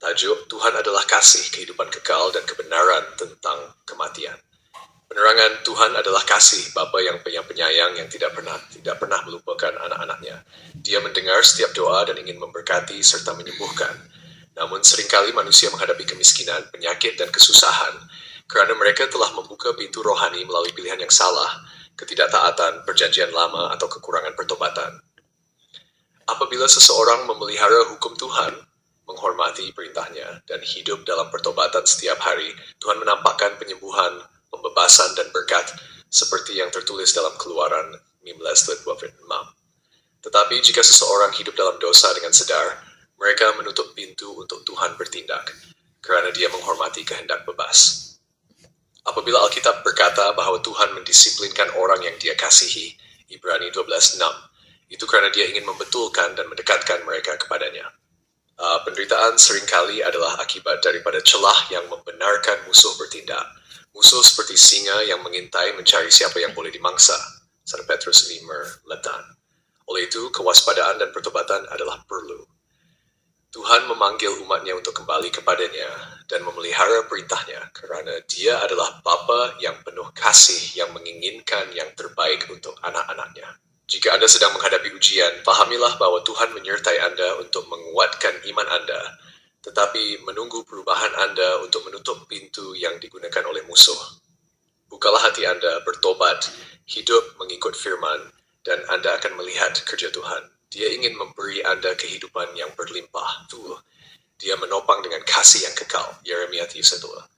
Tajuk Tuhan adalah kasih, kehidupan kekal, dan kebenaran tentang kematian. Penerangan Tuhan adalah kasih, Bapa yang penyayang yang tidak pernah melupakan anak-anaknya. Dia mendengar setiap doa dan ingin memberkati serta menyembuhkan. Namun seringkali manusia menghadapi kemiskinan, penyakit, dan kesusahan kerana mereka telah membuka pintu rohani melalui pilihan yang salah, ketidaktaatan, perjanjian lama, atau kekurangan pertobatan. Apabila seseorang memelihara hukum Tuhan, menghormati perintahnya, dan hidup dalam pertobatan setiap hari, Tuhan menampakkan penyembuhan, pembebasan, dan berkat seperti yang tertulis dalam Keluaran 15:26. Tetapi jika seseorang hidup dalam dosa dengan sedar, mereka menutup pintu untuk Tuhan bertindak, kerana dia menghormati kehendak bebas. Apabila Alkitab berkata bahwa Tuhan mendisiplinkan orang yang dia kasihi, Ibrani 12:6, itu kerana dia ingin membetulkan dan mendekatkan mereka kepadanya. Penderitaan seringkali adalah akibat daripada celah yang membenarkan musuh bertindak. Musuh seperti singa yang mengintai mencari siapa yang boleh dimangsa. 1 Petrus 5:8. Oleh itu, kewaspadaan dan pertobatan adalah perlu. Tuhan memanggil umatnya untuk kembali kepadanya dan memelihara perintahnya kerana dia adalah Bapa yang penuh kasih yang menginginkan yang terbaik untuk anak-anaknya. Jika Anda sedang menghadapi ujian, pahamilah bahwa Tuhan menyertai Anda untuk menguatkan iman Anda, tetapi menunggu perubahan Anda untuk menutup pintu yang digunakan oleh musuh. Bukalah hati Anda, bertobat, hidup mengikut firman, dan Anda akan melihat kerja Tuhan. Dia ingin memberi Anda kehidupan yang berlimpah. Dia menopang dengan kasih yang kekal. Yeremia 3:1.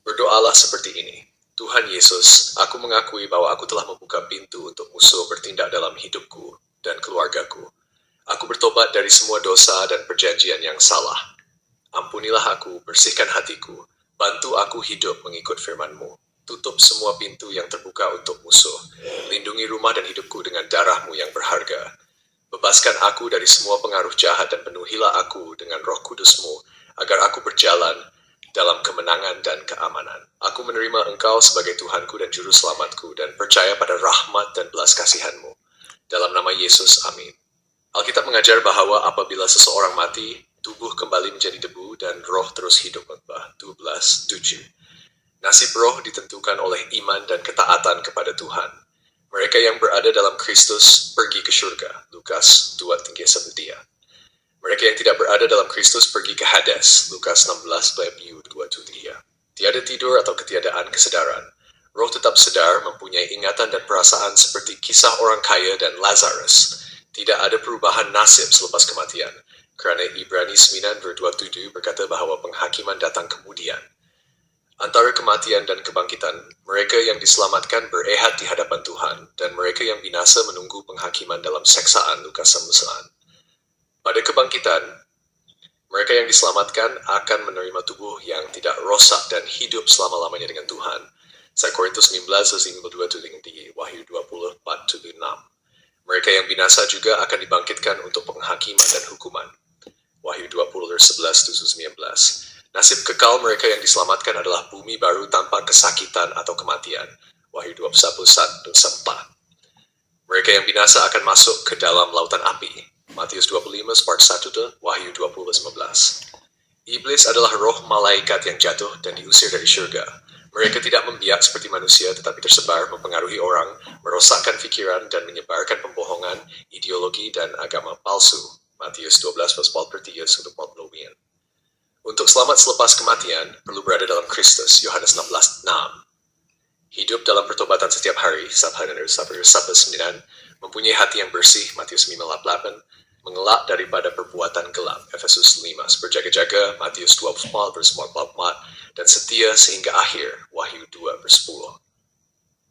Berdoalah seperti ini. Tuhan Yesus, aku mengakui bahwa aku telah membuka pintu untuk musuh bertindak dalam hidupku dan keluargaku. Aku bertobat dari semua dosa dan perjanjian yang salah. Ampunilah aku, bersihkan hatiku, bantu aku hidup mengikut firman-Mu. Tutup semua pintu yang terbuka untuk musuh. Lindungi rumah dan hidupku dengan darah-Mu yang berharga. Bebaskan aku dari semua pengaruh jahat dan penuhilah aku dengan Roh Kudus-Mu agar aku berjalan dalam kemenangan dan keamanan. Aku menerima Engkau sebagai Tuhanku dan Juru Selamatku dan percaya pada rahmat dan belas kasihan-Mu. Dalam nama Yesus, amin. Alkitab mengajar bahawa apabila seseorang mati, tubuh kembali menjadi debu dan roh terus hidup. 12:7. Nasib roh ditentukan oleh iman dan ketaatan kepada Tuhan. Mereka yang berada dalam Kristus pergi ke syurga. Lukas 2:3. Mereka yang tidak berada dalam Kristus pergi ke Hades. Lukas 16:2-3. Tiada tidur atau ketiadaan kesedaran. Roh tetap sedar, mempunyai ingatan dan perasaan seperti kisah orang kaya dan Lazarus. Tidak ada perubahan nasib selepas kematian. Kerana Ibrani 9:27 berkata bahawa penghakiman datang kemudian. Antara kematian dan kebangkitan, mereka yang diselamatkan berehad di hadapan Tuhan, dan mereka yang binasa menunggu penghakiman dalam seksaan. Lukas 9. Pada kebangkitan, mereka yang diselamatkan akan menerima tubuh yang tidak rosak dan hidup selama-lamanya dengan Tuhan. 1 Korintus 15:52-3, Wahyu 20:4-6. Mereka yang binasa juga akan dibangkitkan untuk penghakiman dan hukuman. Wahyu 20:11-19. Nasib kekal mereka yang diselamatkan adalah bumi baru tanpa kesakitan atau kematian. Wahyu 21:1-4. Mereka yang binasa akan masuk ke dalam lautan api. Matius 25 part 1, Wahyu 20:15. Iblis adalah roh malaikat yang jatuh dan diusir dari syurga. Mereka tidak membiak seperti manusia tetapi tersebar, mempengaruhi orang, merosakkan fikiran dan menyebarkan pembohongan, ideologi dan agama palsu. Matius 12:43-40. Untuk selamat selepas kematian, perlu berada dalam Kristus. Yohanes 16:6. Hidup dalam pertobatan setiap hari. Sabda 9. Mempunyai hati yang bersih. Matius 5:8. Mengelak daripada perbuatan gelap. Efesus 5. Berjaga-jaga. Matius 24:44. Dan setia sehingga akhir. Wahyu 2:10.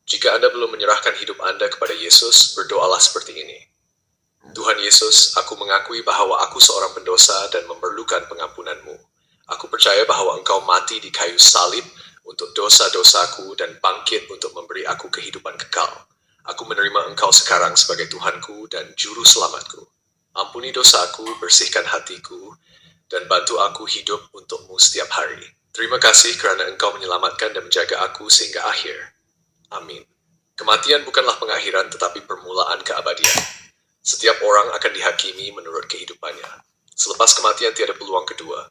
Jika Anda belum menyerahkan hidup Anda kepada Yesus, berdoalah seperti ini. Tuhan Yesus, aku mengakui bahawa aku seorang pendosa dan memerlukan pengampunan-Mu. Aku percaya bahawa Engkau mati di kayu salib untuk dosa-dosaku dan bangkit untuk memberi aku kehidupan kekal. Aku menerima Engkau sekarang sebagai Tuhanku dan Juru Selamatku. Ampuni dosaku, bersihkan hatiku, dan bantu aku hidup untuk-Mu setiap hari. Terima kasih kerana Engkau menyelamatkan dan menjaga aku sehingga akhir. Amin. Kematian bukanlah pengakhiran tetapi permulaan keabadian. Setiap orang akan dihakimi menurut kehidupannya. Selepas kematian tiada peluang kedua.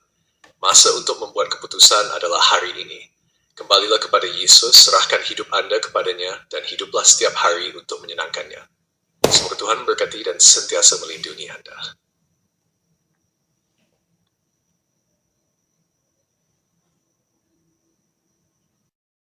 Masa untuk membuat keputusan adalah hari ini. Kembalilah kepada Yesus, serahkan hidup Anda kepadanya, dan hiduplah setiap hari untuk menyenangkannya. Semoga Tuhan memberkati dan sentiasa melindungi Anda.